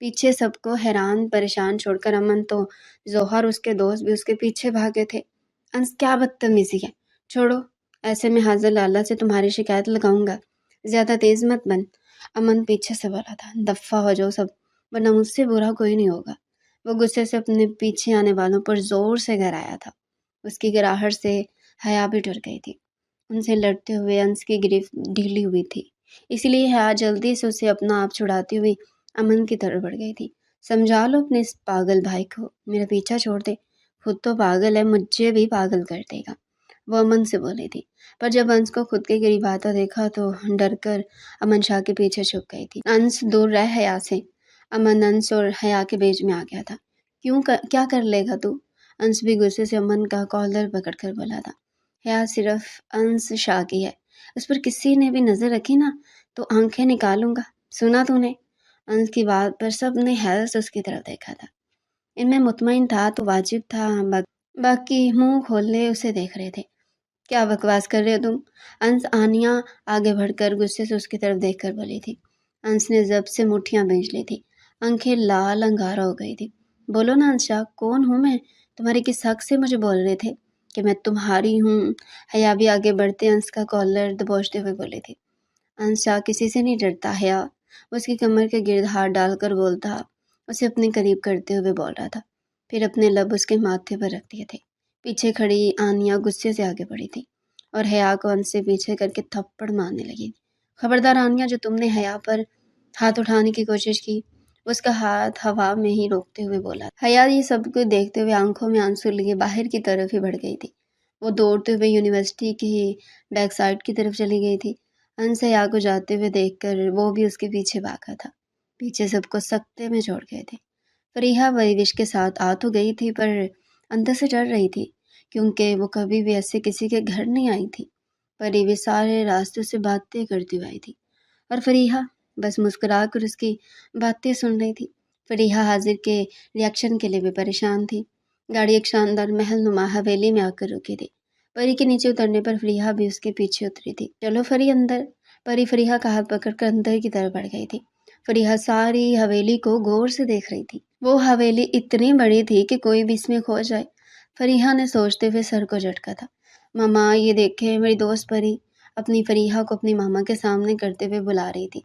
پیچھے سب کو حیران پریشان چھوڑ کر امن تو ظہر اس کے دوست بھی اس کے پیچھے بھاگے تھے۔ انس کیا بدتمیزی ہے، چھوڑو، ایسے میں حاضر لالا سے تمہاری شکایت لگاؤں گا، زیادہ تیز مت بن۔ امن پیچھے سے بولا تھا، دفعہ ہو جاؤ سب، ورنہ مجھ سے برا کوئی نہیں ہوگا۔ وہ غصے سے اپنے پیچھے آنے والوں پر زور سے گرایا تھا۔ اس کی گراہٹ سے حیا بھی ڈر گئی تھی۔ ان سے لڑتے ہوئے انس کی گرفت ڈھیلی ہوئی تھی، اس لیے حیا جلدی سے اسے اپنا آپ چھڑاتی ہوئی امن کی طرف بڑھ گئی تھی۔ سمجھا لو اپنے اس پاگل بھائی کو، میرا پیچھا چھوڑ دے، خود تو پاگل ہے، مجھے بھی پاگل کر دے گا، وہ امن سے بولی تھی۔ پر جب انس کو خود کے قریب آتا دیکھا تو ڈر کر امن شاہ کے پیچھے چھپ گئی تھی۔ انس دور رہ حیا سے۔ امن انس اور حیا کے بیچ میں آ گیا تھا۔ کیا کر لے گا تو؟ انس بھی غصے سے امن کا کالر پکڑ کر بولا تھا۔ حیا صرف انس شاہ کی ہے، اس پر کسی نے بھی نظر رکھی نا تو آنکھیں نکالوں گا، سنا تو نے؟ انس کی بات پر سب نے حیرت سے اس کی طرف دیکھا تھا۔ ان میں مطمئن تھا تو واجب تھا، باقی منہ کھولے اسے دیکھ رہے تھے۔ کیا بکواس کر رہے ہو تم؟ انس آنیا آگے بڑھ کر غصے سے اس کی طرف دیکھ کر بولی تھی۔ انس نے ضبط سے مٹھیاں بھینچ لی تھی، آنکھیں لال انگارہ ہو گئی تھی۔ بولو نا انس شاہ، کون ہوں میں؟ تمہارے کس حق سے مجھے بول رہے تھے کہ میں تمہاری ہوں؟ حیا بھی آگے بڑھتے انس کا کالر دبوچتے ہوئے بولی تھی۔ انس شاہ کسی سے نہیں ڈرتا حیا، اس کی کمر کے گرد ہاتھ ڈال کر بولتا، اسے اپنے قریب کرتے ہوئے بول رہا تھا، پھر اپنے لب اس کے ماتھے پر رکھ دیے تھے۔ پیچھے کھڑی آنیا غصے سے آگے بڑھی تھی اور حیا کو انس سے پیچھے کر کے تھپڑ مارنے لگی۔ خبردار آنیا، جو تم نے حیا پر ہاتھ اٹھانے کی کوشش کی۔ اس کا ہاتھ ہوا میں ہی روکتے ہوئے بولا۔ حیا یہ سب کچھ دیکھتے ہوئے آنکھوں میں آنسو لیے باہر کی طرف ہی بڑھ گئی تھی۔ وہ دوڑتے ہوئے یونیورسٹی کی بیک سائڈ کی طرف چلی گئی تھی۔ انس حیا کو جاتے ہوئے دیکھ کر وہ بھی اس کے پیچھے بھاگا تھا۔ پیچھے سب کو سکتے میں چھوڑ گئے تھے۔ فریحہ وش کے ساتھ آ تو گئی تھی پر اندر سے ڈر رہی تھی، کیونکہ وہ کبھی بھی ایسے کسی کے گھر نہیں آئی تھی۔ پری بھی سارے راستوں سے باتیں کرتی ہوئی آئی تھی اور فریحہ بس مسکرا کر اس کی باتیں سن رہی تھی۔ فریحہ حاضر کے ریاکشن کے لیے بھی پریشان تھی۔ گاڑی ایک شاندار محل نما حویلی میں آ کر رکی تھی۔ پری کے نیچے اترنے پر فریحہ بھی اس کے پیچھے اتری تھی۔ چلو فری اندر۔ پری فریحہ کا ہاتھ پکڑ کر اندر کی طرف بڑھ گئی تھی۔ فریحہ ساری حویلی کو غور سے دیکھ رہی تھی۔ وہ حویلی اتنی بڑی تھی کہ کوئی بھی اس میں کھو جائے۔ فریحہ نے سوچتے ہوئے سر کو جھٹکا تھا۔ ماما یہ دیکھیں، میری دوست پری اپنی فریحہ کو اپنی ماما کے سامنے کرتے ہوئے بلا رہی تھی۔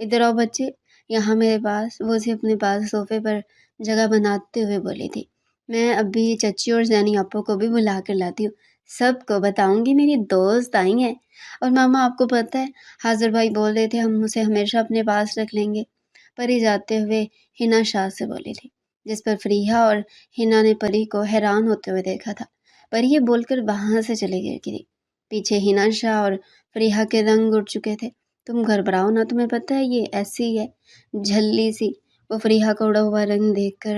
ادھر آؤ بچے، یہاں میرے پاس۔ وہ اسے اپنے پاس صوفے پر جگہ بناتے ہوئے بولی تھی۔ میں ابھی چچی اور زینی آپو کو بھی بلا کر لاتی ہوں، سب کو بتاؤں گی میری دوست آئی ہیں۔ اور ماما آپ کو پتہ ہے حاضر بھائی بول رہے تھے ہم اسے ہمیشہ اپنے پاس رکھ لیں گے، پری جاتے ہوئے ہنا شاہ سے بولی تھی، جس پر فریحہ اور ہنا نے پری کو حیران ہوتے ہوئے دیکھا تھا۔ پری یہ بول کر وہاں سے چلی گئی تھی۔ پیچھے ہنا شاہ اور فریحہ کے رنگ اڑ چکے تھے۔ تم گھبراؤ نہ، تمہیں پتہ ہے یہ ایسی ہی ہے، جھلی سی۔ وہ فریحہ کا اڑا ہوا رنگ دیکھ کر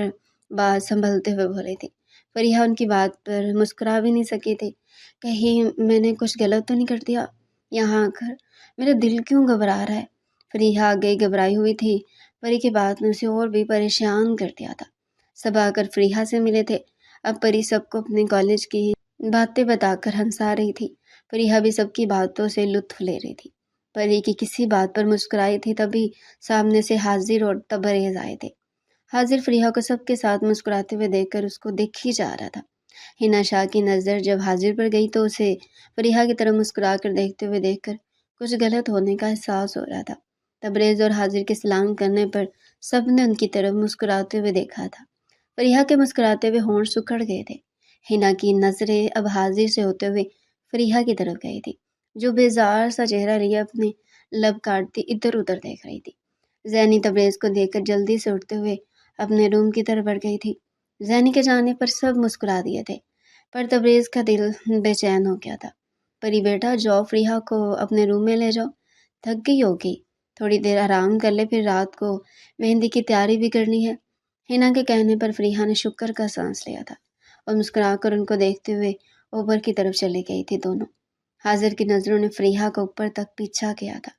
بات سنبھلتے ہوئے بولی تھی۔ فریحہ ان کی بات پر مسکرا بھی نہیں سکی تھی۔ کہیں میں نے کچھ غلط تو نہیں کر دیا یہاں آ کر؟ میرا دل کیوں گھبرا رہا ہے؟ فریحہ آگے گھبرائی ہوئی تھی۔ پری کی بات نے اسے اور بھی پریشان کر دیا تھا۔ سب آ کر فریحہ سے ملے تھے۔ اب پری سب کو اپنے کالج کی باتیں بتا کر ہنسا رہی تھی۔ فریحہ بھی سب کی باتوں سے لطف لے رہی تھی۔ پری کی کسی بات پر مسکرائی تھی تبھی سامنے سے حاضر اور تبریز آئے تھے۔ حاضر فریحہ کو سب کے ساتھ مسکراتے ہوئے دیکھ کر اس کو دیکھ ہی جا رہا تھا۔ ہنا شاہ کی نظر جب حاضر پر گئی تو اسے فریحہ کی طرف مسکرا کر دیکھتے ہوئے دیکھ کر کچھ غلط ہونے کا احساس ہو رہا تھا۔ تبریز اور حاضر کے سلام کرنے پر سب نے ان کی طرف مسکراتے ہوئے دیکھا تھا۔ فریحہ کے مسکراتے ہوئے ہونٹ سکڑ گئے تھے۔ ہنا کی نظریں اب حاضر سے ہوتے ہوئے فریحہ کی طرف گئی تھی، جو بیزار سا چہرہ لیے اپنے لب کاٹتی ادھر ادھر دیکھ رہی تھی۔ زینی تبریز کو دیکھ کر جلدی سے اٹھتے ہوئے اپنے روم کی طرف بڑھ گئی تھی۔ زینی کے جانے پر سب مسکرا دیے تھے، پر تبریز کا دل بے چین ہو گیا تھا۔ پری بیٹا جاؤ، فریحہ کو اپنے روم میں لے جاؤ، تھک گئی ہوگی، تھوڑی دیر آرام کر لے، پھر رات کو مہندی کی تیاری بھی کرنی ہے۔ ہنا کے کہنے پر فریحہ نے شکر کا سانس لیا تھا اور مسکرا کر ان کو دیکھتے ہوئے اوپر کی طرف چلی گئی تھی دونوں۔ حاضر کی نظروں نے فریحہ کا اوپر تک پیچھا کیا تھا۔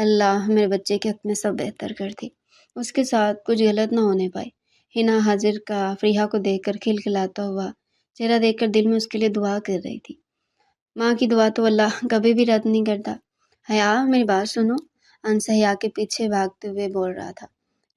اللہ میرے بچے کے حق میں سب بہتر کر دی، اس کے ساتھ کچھ غلط نہ ہونے پائے۔ ہنا حاضر کا فریحہ کو دیکھ کر کھلکھلاتا ہوا چہرہ دیکھ کر دل میں اس کے لیے دعا کر رہی تھی۔ ماں کی دعا تو اللہ کبھی بھی رد نہیں کرتا۔ حیا میری بات سنو، انس حیا کے پیچھے بھاگتے ہوئے بول رہا تھا۔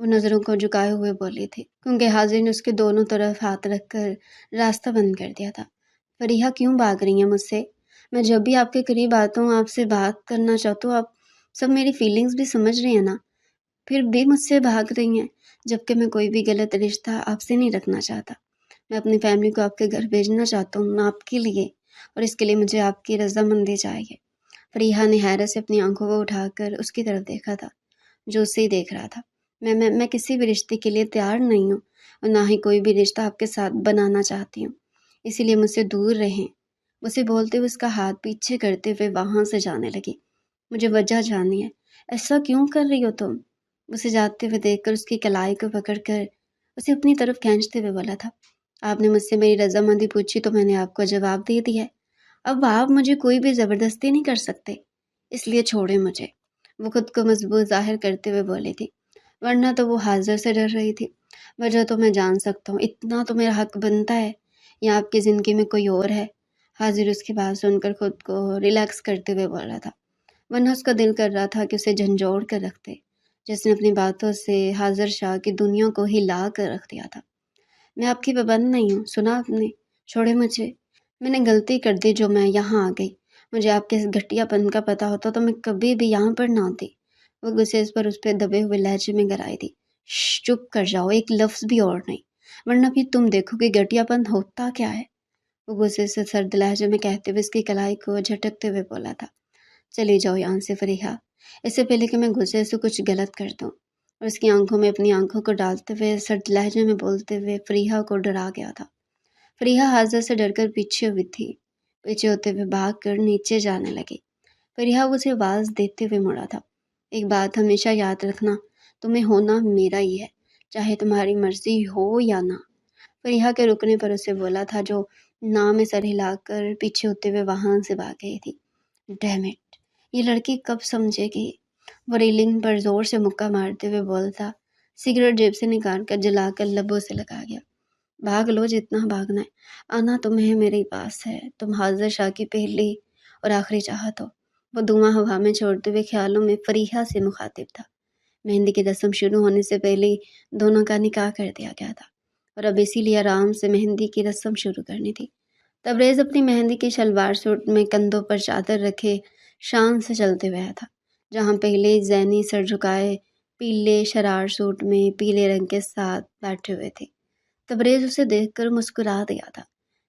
وہ نظروں کو جھکائے ہوئے بولی تھی، کیونکہ حاضر نے اس کے دونوں طرف ہاتھ رکھ کر راستہ بند کر دیا تھا۔ فریحہ کیوں بھاگ رہی ہیں مجھ سے؟ میں جب بھی آپ کے قریب آتا ہوں، آپ سے بات کرنا چاہتا ہوں، آپ سب میری فیلنگز بھی سمجھ رہی ہیں نا، پھر بھی مجھ سے بھاگ رہی ہیں، جبکہ میں کوئی بھی غلط رشتہ آپ سے نہیں رکھنا چاہتا۔ میں اپنی فیملی کو آپ کے گھر بھیجنا چاہتا ہوں، آپ کے لیے، اور اس کے لیے مجھے آپ کی رضامندی چاہیے۔ فریحہ نے حیرت سے اپنی آنکھوں کو اٹھا کر اس کی طرف دیکھا تھا، جو اسے ہی دیکھ رہا تھا۔ میں کسی بھی رشتے کے لیے تیار نہیں ہوں، اور نہ ہی کوئی بھی رشتہ آپ کے ساتھ بنانا چاہتی ہوں، اسی لیے مجھ سے دور رہیں۔ اسے بولتے ہوئے اس کا ہاتھ پیچھے کرتے ہوئے وہاں سے جانے لگی۔ مجھے وجہ جاننی ہے، ایسا کیوں کر رہی ہو تم؟ اسے جاتے ہوئے دیکھ کر اس کی کلائی کو پکڑ کر اسے اپنی طرف کھینچتے ہوئے بولا تھا، آپ نے مجھ سے میری رضامندی پوچھی تو میں نے آپ کو جواب دے دیا ہے، اب آپ مجھے کوئی بھی زبردستی نہیں کر سکتے، اس لیے چھوڑیں مجھے۔ وہ خود کو مضبوط ظاہر کرتے ہوئے بولی تھی، ورنہ تو وہ حاضر سے ڈر رہی تھی۔ وجہ تو میں جان سکتا ہوں، اتنا تو میرا حق بنتا ہے، یا آپ کی زندگی میں کوئی اور ہے؟ حاضر اس کی بات سن کر خود کو ریلیکس کرتے ہوئے بول رہا تھا، ورنہ اس کا دل کر رہا تھا کہ اسے جھنجھوڑ کر رکھ دے، جس نے اپنی باتوں سے حاضر شاہ کی دنیا کو ہلا کر رکھ دیا تھا۔ میں آپ کی پابند نہیں ہوں، سنا آپ نے؟ چھوڑے مجھے، میں نے غلطی کر دی جو میں یہاں آ گئی، مجھے آپ کے اس گھٹیا پن کا پتہ ہوتا تو میں کبھی بھی یہاں پر نہ آتی۔ وہ گسیس پر اس پہ دبے ہوئے لہجے میں گرائی تھی، چپ کر جاؤ، ایک لفظ بھی اور نہیں، ورنہ پھر تم دیکھو کہ گھٹیا پن ہوتا کیا ہے۔ وہ غصے سے سرد لہجے میں کہتے ہوئے اس کی کلائی کو جھٹکتے ہوئے بولا تھا، چلی جاؤ یہاں سے فریحہ، اس سے پہلے کہ میں غصے سے کچھ غلط کر دوں۔ اور اس کی آنکھوں میں اپنی آنکھوں کو ڈالتے ہوئے سرد لہجے میں بولتے ہوئے فریحہ کو ڈرا گیا تھا۔ فریحہ حاضر سے ڈر کر پیچھے ہوئی تھی، پیچھے ہوتے ہوئے بھاگ کر نیچے جانے لگی۔ فریحہ اسے آواز دیتے ہوئے مڑا تھا، ایک بات ہمیشہ یاد رکھنا، تمہیں ہونا میرا ہی ہے، چاہے تمہاری مرضی ہو یا نہ۔ فریحہ کے رکنے پر اسے بولا تھا، جو نام میں سر ہلا کر پیچھے ہوتے ہوئے وہاں سے بھاگ گئی تھی۔ ڈیم اٹ، یہ لڑکی کب سمجھے گی؟ وہ ریلنگ پر زور سے مکہ مارتے ہوئے بولتا، سگریٹ جیب سے نکال کر جلا کر لبوں سے لگا گیا۔ بھاگ لو جتنا بھاگنا ہے، آنا تمہیں میرے پاس ہے، تم حاضر شاہ کی پہلی اور آخری چاہت ہو۔ وہ دھواں ہوا میں چھوڑتے ہوئے خیالوں میں فریحہ سے مخاطب تھا۔ مہندی کی رسم شروع ہونے سے پہلے ہی دونوں کا نکاح کر دیا گیا تھا، اور اب اسی لیے آرام سے مہندی کی رسم شروع کرنی تھی۔ تبریز اپنی مہندی کی شلوار سوٹ میں کندھوں پر چادر رکھے شان سے چلتے ہوئے آیا تھا، جہاں پہلے زینی سر جھکائے پیلے شرار سوٹ میں پیلے رنگ کے ساتھ بیٹھے ہوئے تھے۔ تبریز اسے دیکھ کر مسکرا دیا تھا،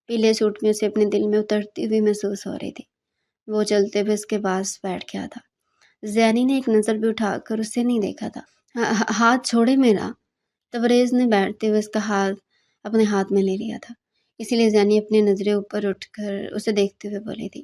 پیلے سوٹ میں اسے اپنے دل میں اترتی ہوئی محسوس ہو رہی تھی۔ وہ چلتے ہوئے اس کے پاس بیٹھ گیا تھا۔ زینی نے ایک نظر بھی اٹھا کر اسے نہیں دیکھا تھا۔ ہاتھ چھوڑے میرا۔ تبریز نے بیٹھتے ہوئے اس کا ہاتھ اپنے ہاتھ میں لے لیا تھا، اسی لیے زینی اپنی نظریں اوپر اٹھ کر اسے دیکھتے ہوئے بولی تھی،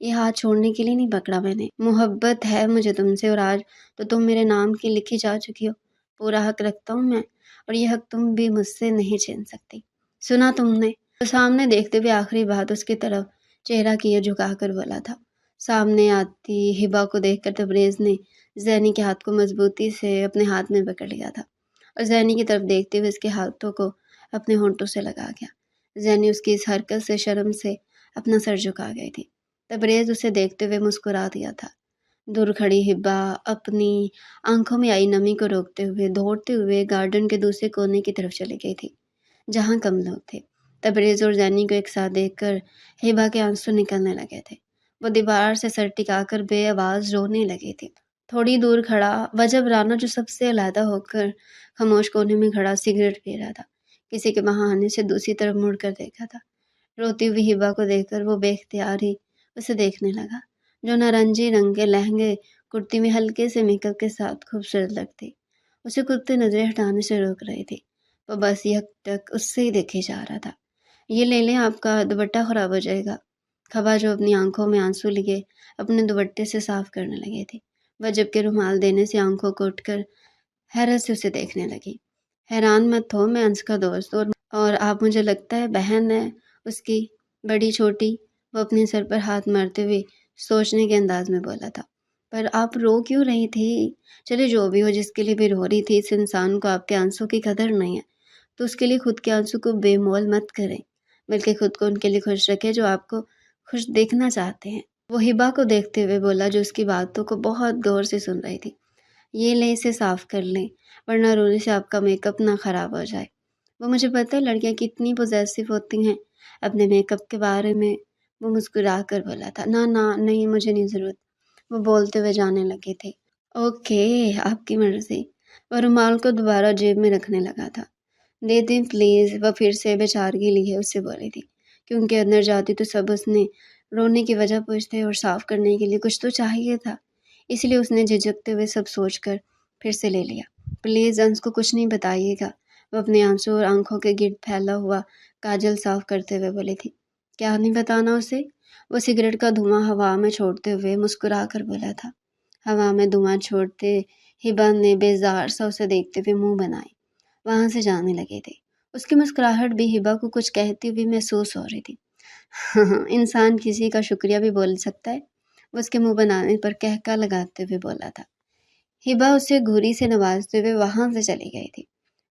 یہ ہاتھ چھوڑنے کے لیے نہیں پکڑا میں نے، محبت ہے مجھے تم سے، اور آج تو تم میرے نام کی لکھی جا چکی ہو، پورا حق رکھتا ہوں میں، اور یہ حق تم بھی مجھ سے نہیں چھین سکتی۔ سنا تم نے؟ تو سامنے دیکھتے ہوئے آخری بات اس کی طرف چہرہ کیے جھکا کر بولا تھا۔ سامنے آتی ہبا کو دیکھ کر تبریز نے زینی کے ہاتھ کو مضبوطی سے اپنے ہاتھ میں پکڑ لیا تھا، اور زینی کی طرف دیکھتے ہوئے اس کے ہاتھوں کو اپنے ہونٹوں سے لگا گیا۔ زینی اس کی اس حرکت سے شرم سے اپنا سر جھکا گئی تھی۔ تبریز اسے دیکھتے ہوئے مسکرا دیا تھا۔ دور کھڑی ہبا اپنی آنکھوں میں آئی نمی کو روکتے ہوئے دوڑتے ہوئے گارڈن کے دوسرے کونے کی طرف چلی گئی تھی، جہاں کم لوگ تھے۔ تبریز اور زینی کو ایک ساتھ دیکھ کر ہبا کے آنسو نکلنے لگے تھے۔ وہ دیوار سے سر ٹکا کر بے آواز رونے لگی تھی۔ تھوڑی دور کھڑا وجب رانا، جو سب سے علیحدہ ہو کر خاموش کونے میں کھڑا سگریٹ پی رہا تھا، کسی کے وہاں آنے سے دوسری طرف مڑ کر دیکھا تھا۔ روتی ہوئی ہبا کو دیکھ کر وہ بے اختیار ہی اسے دیکھنے لگا، جو نارنجی رنگ کے لہنگے کرتی میں ہلکے سے میک اپ کے ساتھ خوبصورت لگتی، اسے کتے نظریں ہٹانے سے روک رہی تھی۔ وہ بس یک تک اس سے ہی دیکھے جا رہا تھا۔ یہ لے لیں، آپ کا دوپٹہ خراب ہو جائے گا۔ خبا جو اپنی آنکھوں میں آنسو لیے اپنے دوپٹے سے صاف کرنے لگے تھی، وجب کے رومال دینے سے آنکھوں کو اٹھ کر حیرت سے اسے دیکھنے لگی۔ حیران مت ہو، میں انس کا دوست ہوں، اور آپ مجھے لگتا ہے بہن ہے اس کی، بڑی چھوٹی؟ وہ اپنے سر پر ہاتھ مارتے ہوئے سوچنے کے انداز میں بولا تھا۔ پر آپ رو کیوں رہی تھی؟ چلے جو بھی ہو، جس کے لیے بھی رو رہی تھی، اس انسان کو آپ کے آنسو کی قدر نہیں ہے، تو اس کے لیے خود کے آنسو کو بے مول مت کریں، بلکہ خود کو ان کے لیے خوش رکھے جو آپ کو خوش دیکھنا چاہتے ہیں۔ وہ ہبا کو دیکھتے ہوئے بولا، جو اس کی باتوں کو بہت غور سے سن رہی تھی۔ یہ لیں اسے صاف کر لیں ورنہ رونے سے آپ کا میک اپ نہ خراب ہو جائے۔ وہ مجھے پتہ ہے لڑکیاں کتنی پوزیسو ہوتی ہیں اپنے میک اپ کے بارے میں۔ وہ مسکرا کر بولا تھا، نہ نہ نہیں مجھے نہیں ضرورت۔ وہ بولتے ہوئے جانے لگے تھے۔ اوکے آپ کی مرضی۔ وہ رومال کو دوبارہ جیب میں رکھنے لگا تھا۔ دے دیں پلیز، وہ پھر سے بیچارگی لیے اس سے بولی تھی، کیونکہ اندر جاتی تو سب اس نے رونے کی وجہ پوچھتے اور صاف کرنے کے لیے کچھ تو چاہیے تھا، اس لیے اس نے جھجکتے ہوئے سب سوچ کر پھر سے لے لیا۔ پلیز انس کو کچھ نہیں بتائیے گا، وہ اپنے آنسو اور آنکھوں کے گرد پھیلا ہوا کاجل صاف کرتے ہوئے بولی تھی۔ کیا نہیں بتانا اسے؟ وہ سگریٹ کا دھواں ہوا میں چھوڑتے ہوئے مسکرا کر بولا تھا۔ ہوا میں دھواں چھوڑتے ہبا نے بیزار سا اسے دیکھتے ہوئے منہ بنائے وہاں سے جانے لگے تھے۔ اس کی مسکراہٹ بھی ہبا کو کچھ کہتی ہوئی محسوس ہو رہی تھی۔ انسان کسی کا شکریہ بھی بول سکتا ہے، وہ اس کے منہ بنانے پر کہکا لگاتے ہوئے بولا تھا۔ ہبا اسے گھوری سے نوازتے ہوئے وہاں سے چلی گئی تھی۔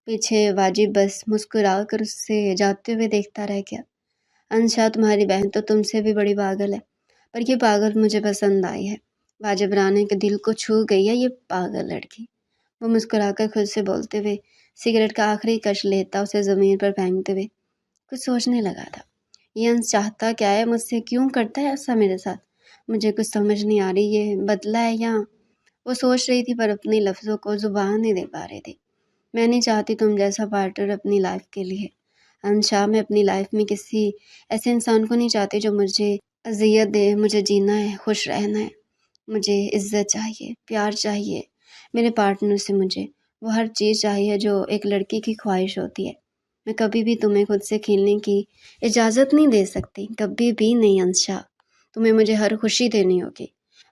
پیچھے واجب بس مسکرا کر اس سے جاتے ہوئے دیکھتا رہ گیا۔ انشا تمہاری بہن تو تم سے بھی بڑی پاگل ہے، پر یہ پاگل مجھے پسند آئی ہے۔ واجب رانے کے دل کو چھو گئی ہے یہ پاگل لڑکی۔ وہ مسکرا کر خود سے بولتے ہوئے سگریٹ کا آخری کش لیتا اسے زمین پر پھینکتے ہوئے کچھ سوچنے لگا تھا۔ یہ انس چاہتا کیا ہے مجھ سے؟ کیوں کرتا ہے ایسا میرے ساتھ؟ مجھے کچھ سمجھ نہیں آ رہی، یہ بدلا ہے یا… وہ سوچ رہی تھی پر اپنے لفظوں کو زبان نہیں دے پا رہی تھی۔ میں نہیں چاہتی تم جیسا پارٹنر اپنی لائف کے لیے۔ انشا میں اپنی لائف میں کسی ایسے انسان کو نہیں چاہتی جو مجھے اذیت دے۔ مجھے جینا ہے، خوش رہنا ہے، مجھے عزت چاہیے، پیار چاہیے میرے پارٹنر سے، مجھے وہ ہر چیز چاہیے جو ایک لڑکی کی خواہش ہوتی ہے۔ میں کبھی بھی تمہیں خود سے کھیلنے کی اجازت نہیں دے سکتی، کبھی بھی نہیں انشا۔ تمہیں مجھے ہر خوشی دینی ہوگی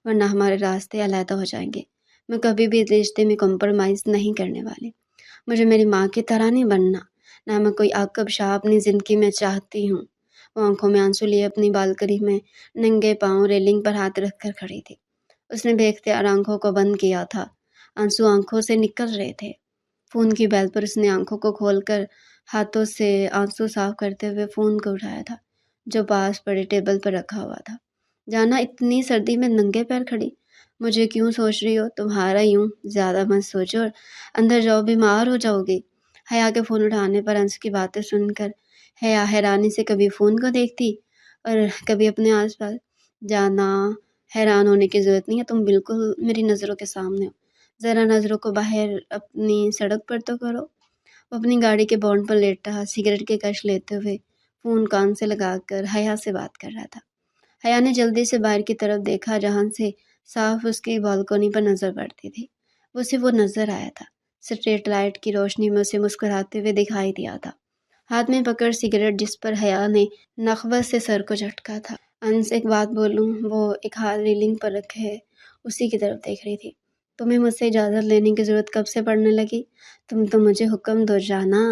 ورنہ ہمارے راستے علیحدہ ہو جائیں گے۔ میں کبھی بھی رشتے میں کمپرومائز نہیں کرنے والی۔ مجھے میری ماں کی طرح نہیں بننا، نہ میں کوئی عاقب شاہ اپنی زندگی میں چاہتی ہوں۔ وہ آنکھوں میں آنسو لیے اپنی بالکنی میں ننگے پاؤں ریلنگ پر ہاتھ رکھ کر کھڑی تھی۔ اس نے بے اختیار آنکھوں کو بند کیا تھا، آنسو آنکھوں سے نکل رہے تھے۔ فون کی بیل پر اس نے آنکھوں کو کھول کر ہاتھوں سے آنسو صاف کرتے ہوئے فون کو اٹھایا تھا جو پاس پڑے ٹیبل پر رکھا ہوا تھا۔ جانا اتنی سردی میں ننگے پیر کھڑی، مجھے کیوں سوچ رہی ہو؟ تمہارا یوں زیادہ مت سوچو اور اندر جاؤ، بیمار ہو جاؤ گی۔ حیا کے فون اٹھانے پر انس کی باتیں سن کر حیا حیرانی سے کبھی فون کو دیکھتی اور کبھی اپنے آس پاس۔ جانا حیران ہونے کی ضرورت نہیں ہے، تم بالکل میری نظروں کے سامنے ہو، ذرا نظروں کو باہر اپنی سڑک پر تو کرو۔ وہ اپنی گاڑی کے بونٹ پر لیٹا سگریٹ کے کش لیتے ہوئے فون کان سے لگا کر حیا سے بات کر رہا تھا۔ حیا نے جلدی سے باہر کی طرف دیکھا جہاں سے صاف اس کی بالکنی پر نظر پڑتی تھی۔ اسے وہ نظر آیا تھا، اسٹریٹ لائٹ کی روشنی میں اسے مسکراتے ہوئے دکھائی دیا تھا، ہاتھ میں پکڑ سگریٹ جس پر حیا نے نخوت سے سر کو جھٹکا تھا۔ انس ایک بات بولوں؟ وہ ایک ہاتھ ریلنگ پر رکھے اسی کی طرف دیکھ رہی تھی۔ تمہیں مجھ سے اجازت لینے کی ضرورت کب سے پڑنے لگی؟ تم تو مجھے حکم دو جانا۔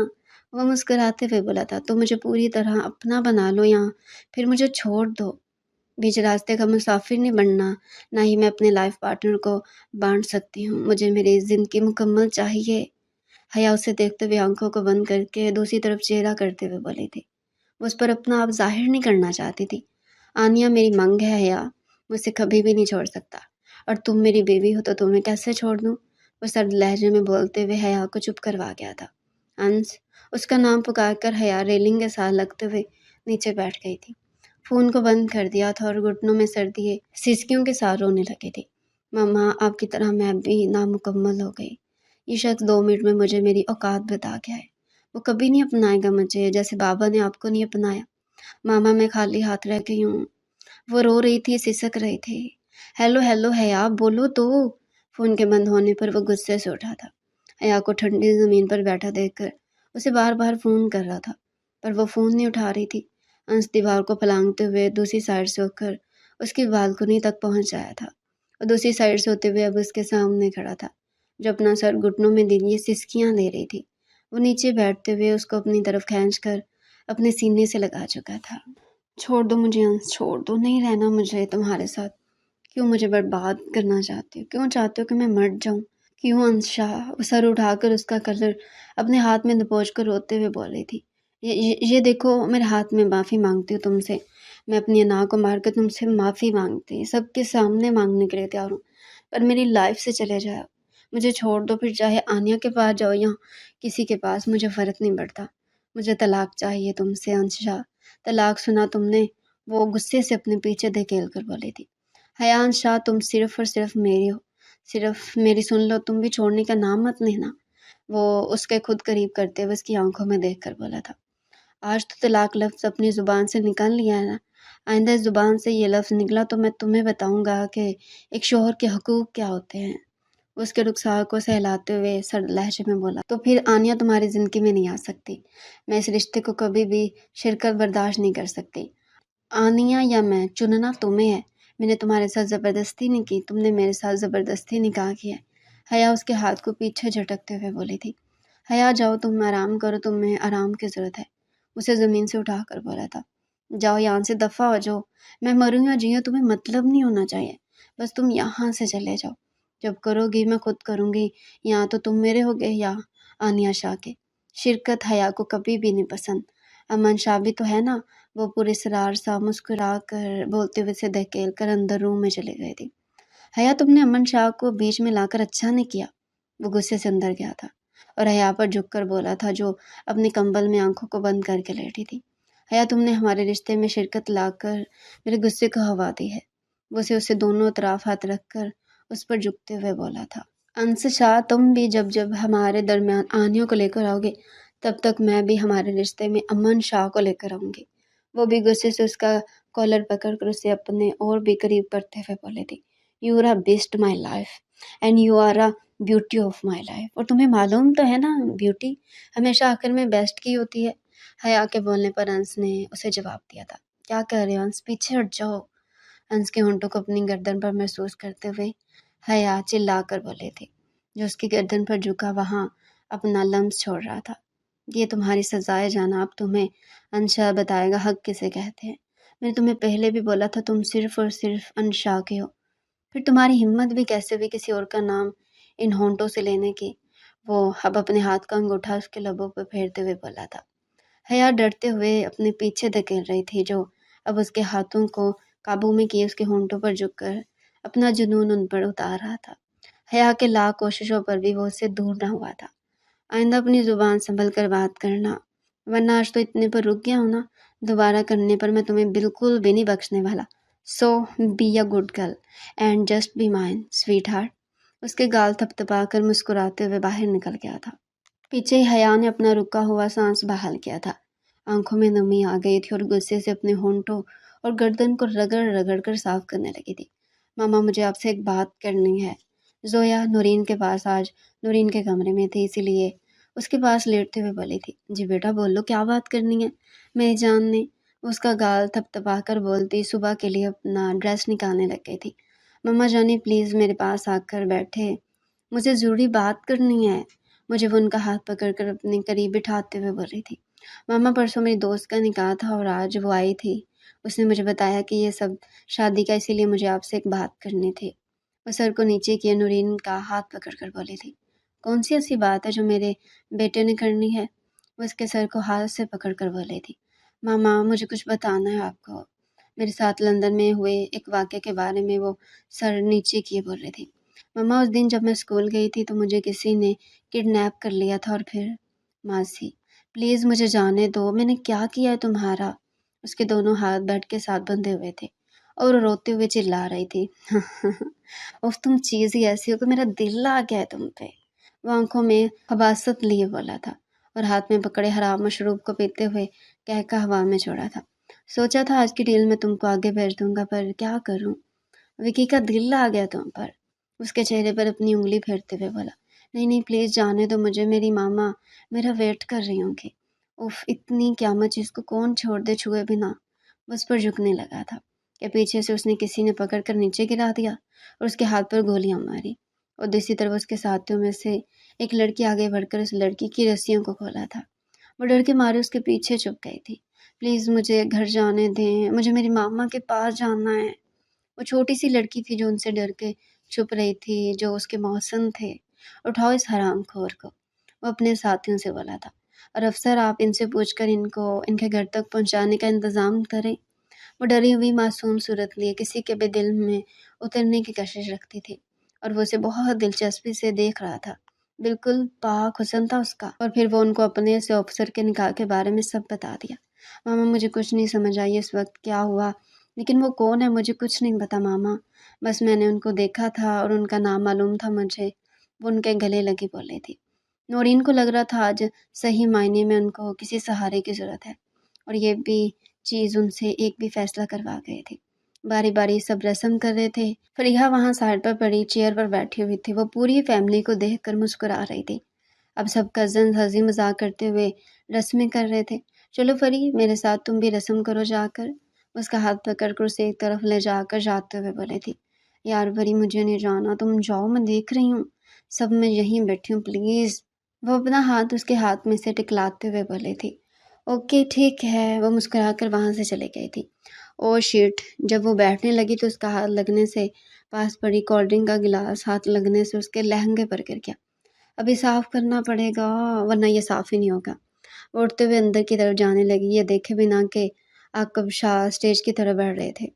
وہ مسکراتے ہوئے بولا تھا، تو مجھے پوری طرح اپنا بنا لو یا پھر مجھے چھوڑ دو۔ بیچ راستے کا مسافر نہیں بننا، نہ ہی میں اپنے لائف پارٹنر کو بانٹ سکتی ہوں۔ مجھے میری زندگی مکمل چاہیے۔ حیا اسے دیکھتے ہوئے آنکھوں کو بند کر کے دوسری طرف چہرہ کرتے ہوئے بولی تھی۔ وہ اس پر اپنا آپ ظاہر نہیں کرنا چاہتی تھی۔ آنیا میری منگ ہے حیا، مجھ سے کبھی بھی نہیں چھوڑ سکتا، اور تم میری بیوی ہو تو تمہیں کیسے چھوڑ دوں؟ وہ سرد لہجے میں بولتے ہوئے حیا کو چپ کروا گیا تھا۔ انس، اس کا نام پکار کر حیا ریلنگ کے ساتھ لگتے ہوئے نیچے بیٹھ گئی تھی۔ فون کو بند کر دیا تھا اور گھٹنوں میں سر دیے سسکیوں کے ساتھ رونے لگی تھی۔ ماما آپ کی طرح میں بھی نامکمل ہو گئی۔ یہ شخص 2 منٹ میں مجھے میری اوقات بتا گیا ہے۔ وہ کبھی نہیں اپنائے گا مجھے، جیسے بابا نے آپ کو نہیں اپنایا۔ ماما میں خالی ہاتھ رہ گئی ہوں۔ وہ رو رہی تھی، سسک رہی تھی۔ ہیلو ہیلو حیا، بولو تو۔ فون کے بند ہونے پر وہ غصے سے اٹھا تھا۔ حیا کو ٹھنڈی زمین پر بیٹھا دیکھ کر اسے بار بار فون کر رہا تھا پر وہ فون نہیں اٹھا رہی تھی۔ انس دیوار کو پھلانگتے ہوئے دوسری سائڈ سے ہو کر اس کی بالکنی تک پہنچ آیا تھا اور دوسری سائڈ سے ہوتے ہوئے اب اس کے سامنے کھڑا تھا جو اپنا سر گھٹنوں میں لیے سسکیاں دے رہی تھی۔ وہ نیچے بیٹھتے ہوئے اس کو اپنی طرف کھینچ کر اپنے سینے سے لگا چکا تھا۔ چھوڑ دو مجھے انس، چھوڑ دو، نہیں رہنا مجھے تمہارے ساتھ۔ کیوں مجھے برباد کرنا چاہتی ہو؟ کیوں چاہتے ہو کہ میں مر جاؤں؟ کیوں انشا؟ وہ سر اٹھا کر اس کا کلر اپنے ہاتھ میں دبوچ کر روتے ہوئے بول رہی تھی۔ یہ دیکھو میرے ہاتھ میں معافی مانگتی ہوں تم سے، میں اپنی انا کو مار کر تم سے معافی مانگتی، سب کے سامنے مانگنے کے لیے تیار ہوں، پر میری لائف سے چلے جاؤ۔ مجھے چھوڑ دو، پھر چاہے آنیا کے پاس جاؤ یا کسی کے پاس، مجھے فرق نہیں پڑتا، مجھے طلاق چاہیے تم سے انشا۔ طلاق سنا تم نے؟ وہ غصے سے اپنے پیچھے دھکیل کر بولی تھی۔ حیا انشا، تم صرف اور صرف میری ہو، صرف میری سن لو، تم بھی چھوڑنے کا نام مت لینا۔ وہ اس کے خود قریب کرتے ہوئے اس کی آنکھوں میں دیکھ کر بولا تھا۔ آج تو طلاق لفظ اپنی زبان سے نکال لیا ہے نا، آئندہ اس زبان سے یہ لفظ نکلا تو میں تمہیں بتاؤں گا کہ ایک شوہر کے حقوق کیا ہوتے ہیں۔ اس کے رخسار کو سہلاتے ہوئے سرد لہجے میں بولا، تو پھر آنیا تمہاری زندگی میں نہیں آ سکتی، میں اس رشتے کو کبھی بھی شرکت برداشت نہیں کر سکتی۔ آنیا یا میں، چننا تمہیں ہے، میں نے تمہارے ساتھ زبردستی نہیں کی، تم نے میرے ساتھ زبردستی نکاح کیا ہے۔ حیا اس کے ہاتھ کو پیچھے جھٹکتے ہوئے بولی تھی۔ حیا جاؤ، تم آرام کرو، تمہیں آرام کی ضرورت ہے، اسے زمین سے اٹھا کر بولا تھا۔ جاؤ یہاں سے دفع ہو جاؤ، میں مروں یا جیوں تمہیں مطلب نہیں ہونا چاہیے، بس تم یہاں سے چلے جاؤ، جب کرو گی میں خود کروں گی، یہاں تو تم میرے ہوگے یا آنیا شاہ کے۔ شرکت حیا کو کبھی بھی نہیں پسند، امن شاہ بھی تو ہے نا، وہ پورے اسرار سا مسکرا کر بولتے ہوئے سے دھکیل کر اندر روم میں چلے گئے تھے۔ حیا تم نے امن شاہ کو بیچ میں لا کر اچھا نہیں کیا، وہ غصے سے اندر گیا تھا اور حیا پر جھک کر بولا تھا جو اپنے کمبل میں آنکھوں کو بند کر کے لیٹی تھی۔ حیا تم نے ہمارے رشتے میں شرکت لا کر میرے غصے کو ہوا دی ہے، وہ اسے دونوں اطراف ہاتھ رکھ کر اس پر جھکتے ہوئے بولا تھا۔ انس شاہ، تم بھی جب جب ہمارے درمیان آنیوں کو لے کر آؤ گے تب تک میں بھی ہمارے رشتے میں امن شاہ کو لے کر آؤں گی۔ وہ بھی غصے سے اس کا کالر پکڑ کر اسے اپنے اور بھی قریب کرتے ہوئے بولے تھی، you are a best my life and you are a beauty of my life, اور تمہیں معلوم تو ہے نا بیوٹی ہمیشہ آخر میں بیسٹ کی ہوتی ہے۔ حیا کے بولنے پر انس نے اسے جواب دیا تھا، کیا کہہ رہے ہو انس، پیچھے ہٹ جاؤ۔ انس کے ہونٹوں کو اپنی گردن پر محسوس کرتے ہوئے حیا چلا کر بولے تھے، جو اس کی گردن پر جھکا وہاں اپنا لمس چھوڑ رہا تھا، یہ تمہاری سزا ہے جناب، تمہیں انشا بتائے گا حق کسے کہتے ہیں۔ میں نے تمہیں پہلے بھی بولا تھا تم صرف اور صرف انشا کے ہو، پھر تمہاری ہمت بھی کیسے ہوئی کسی اور کا نام ان ہونٹوں سے لینے کی۔ وہ اب اپنے ہاتھ کا انگوٹھا اس کے لبوں پہ پھیرتے ہوئے بولا تھا۔ حیا ڈرتے ہوئے اپنے پیچھے دھکیل رہی تھی، جو اب اس کے ہاتھوں کو قابو میں کیے اس کے ہونٹوں پر جھک کر اپنا جنون ان پر اتار رہا تھا۔ حیا کے لاکھ کوششوں پر بھی وہ اس سے دور نہ ہوا تھا۔ آئندہ اپنی زبان سنبھل کر بات کرنا، ورنہ آج تو اتنے پر رک گیا ہوں نا، دوبارہ کرنے پر میں تمہیں بالکل بھی نہیں بخشنے والا۔ So be a good girl and just be mine sweetheart. اس کے گال تھپتھپا کر مسکراتے ہوئے باہر نکل گیا تھا۔ پیچھے حیا نے اپنا رکا ہوا سانس بحال کیا تھا، آنکھوں میں نمی آ گئی تھی اور غصے سے اپنے ہونٹوں اور گردن کو رگڑ رگڑ کر صاف کرنے لگی تھی۔ ماما مجھے آپ سے ایک بات کرنی ہے۔ زویا نورین کے پاس آج نورین کے کمرے میں تھی، اسی لیے اس کے پاس لیٹتے ہوئے بولی تھی، جی بیٹا بولو کیا بات کرنی ہے میری جان نے۔ اس کا گال تھپتھپا کر بولتی صبح کے لیے اپنا ڈریس نکالنے لگ گئی تھی۔ مما جانی پلیز میرے پاس آ کر بیٹھے، مجھے ضروری بات کرنی ہے، مجھے وہ ان کا ہاتھ پکڑ کر اپنے قریب بٹھاتے ہوئے بول رہی تھی۔ ماما پرسوں میری دوست کا نکاح تھا اور آج وہ آئی تھی، اس نے مجھے بتایا کہ یہ سب شادی کا، اسی لیے مجھے آپ سے ایک بات کرنی تھی۔ وہ سر کو نیچے کیے نورین کا ہاتھ پکڑ کر بولی تھی، کون سی ایسی بات ہے جو میرے بیٹے نے کرنی ہے؟ وہ اس کے سر کو ہاتھ سے پکڑ کر بولی تھی، ماما مجھے کچھ بتانا ہے آپ کو، میرے ساتھ لندن میں ہوئے ایک واقعے کے بارے میں۔ وہ سر نیچے کیے بول رہی تھی، ماما اس دن جب میں اسکول گئی تھی تو مجھے کسی نے کڈنیپ کر لیا تھا اور پھر ماسی پلیز مجھے جانے دو، میں نے کیا کیا ہے تمہارا؟ اس کے دونوں ہاتھ بیڈ کے ساتھ بندھے ہوئے تھے اور وہ روتے ہوئے چلا رہی تھی، اف تم چیز ہی ایسی ہو کہ میرا دل آ گیا ہے تم پہ۔ وہ آنکھوں میں خباثت لیے بولا تھا اور ہاتھ میں پکڑے حرام مشروب کو پیتے ہوئے کہہ ہوا میں چھوڑا تھا، سوچا تھا آج کی ڈیل میں تم کو آگے بھیج دوں گا، پر کیا کروں، وکی کا دل آ گیا تم پر۔ اس کے چہرے پر اپنی انگلی پھیرتے ہوئے بولا، نہیں نہیں پلیز جانے دو مجھے، میری ماما میرا ویٹ کر رہی ہوں گی۔ اف اتنی قیامت چیز کو کون چھوڑ دے چھوئے بنا۔ بس پر جھکنے لگا تھا کہ پیچھے سے اس نے کسی نے پکڑ کر نیچے گرا دیا اور اس کے ہاتھ پر گولیاں ماری، اور دوسری طرف اس کے ساتھیوں میں سے ایک لڑکی آگے بڑھ کر اس لڑکی کی رسیوں کو کھولا تھا۔ وہ ڈر کے مارے اس کے پیچھے چھپ گئی تھی۔ پلیز مجھے گھر جانے دیں، مجھے میری ماما کے پاس جانا ہے۔ وہ چھوٹی سی لڑکی تھی جو ان سے ڈر کے چھپ رہی تھی، جو اس کے محسن تھے۔ اٹھاؤ اس حرام خور کو، وہ اپنے ساتھیوں سے بولا تھا، اور افسر آپ ان سے پوچھ کر ان کو ان کے گھر تک پہنچانے کا انتظام کریں۔ وہ ڈری ہوئی معصوم صورت لیے کسی کے بھی دل میں اترنے کی کشش رکھتی تھی۔ اور وہ اسے بہت دلچسپی سے دیکھ رہا تھا۔ بالکل پاک حسن تھا اس کا۔ اور پھر وہ ان کو اپنے سے آفیسر کے نکاح کے بارے میں سب بتا دیا۔ ماما مجھے کچھ نہیں سمجھ آئی اس وقت کیا ہوا، لیکن وہ کون ہے مجھے کچھ نہیں پتا ماما، بس میں نے ان کو دیکھا تھا اور ان کا نام معلوم تھا مجھے، وہ ان کے گلے لگی بولے تھی۔ نورین کو لگ رہا تھا آج صحیح معنی میں ان کو کسی سہارے کی ضرورت ہے، اور یہ بھی چیز ان سے ایک بھی فیصلہ کروا گئے تھے۔ باری باری سب رسم کر رہے تھے۔ فریحہ وہاں سائڈ پر پڑی چیئر پر بیٹھی ہوئی تھی، وہ پوری فیملی کو دیکھ کر مسکرا رہی تھی۔ اب سب کزنز ہنسی مذاق کرتے ہوئے رسمیں کر رہے تھے۔ چلو فری میرے ساتھ تم بھی رسم کرو جا کر، اس کا ہاتھ پکڑ کر اسے ایک طرف لے جا کر جاتے ہوئے بولے تھی۔ یار فری مجھے نہیں جانا، تم جاؤ میں دیکھ رہی ہوں، سب میں یہیں بیٹھی ہوں پلیز۔ وہ اپنا ہاتھ اس کے ہاتھ میں سے ٹکلاتے ہوئے بولے تھی۔ اوکے ٹھیک ہے، وہ مسکرا کر وہاں سے چلے گئی تھی۔ او شیٹ، جب وہ بیٹھنے لگی تو اس کا ہاتھ لگنے سے پاس پڑی کولڈ ڈرنک کا گلاس ہاتھ لگنے سے اس کے لہنگے پر گر گیا۔ ابھی صاف کرنا پڑے گا ورنہ یہ صاف ہی نہیں ہوگا۔ اٹھتے ہوئے اندر کی طرف جانے لگی، یہ دیکھے بنا کہ عاقب شاہ اسٹیج کی طرف بڑھ رہے تھے۔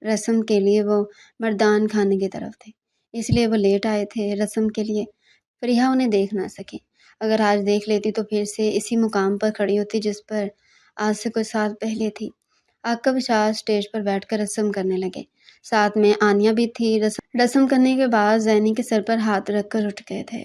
رسم کے لیے وہ مردان خانے کی طرف تھے، اس لیے وہ لیٹ آئے تھے رسم کے لیے۔ فریحہ انہیں دیکھ نہ سکی، اگر آج دیکھ لیتی تو پھر سے اسی مقام پر کھڑی ہوتی جس پر آج سے کچھ سال پہلے تھی۔ عاقب شاہ اسٹیج پر بیٹھ کر رسم کرنے لگے، ساتھ میں آنیا بھی تھی۔ رسم کرنے کے بعد زینی کے سر پر ہاتھ رکھ کر اٹھ گئے تھے۔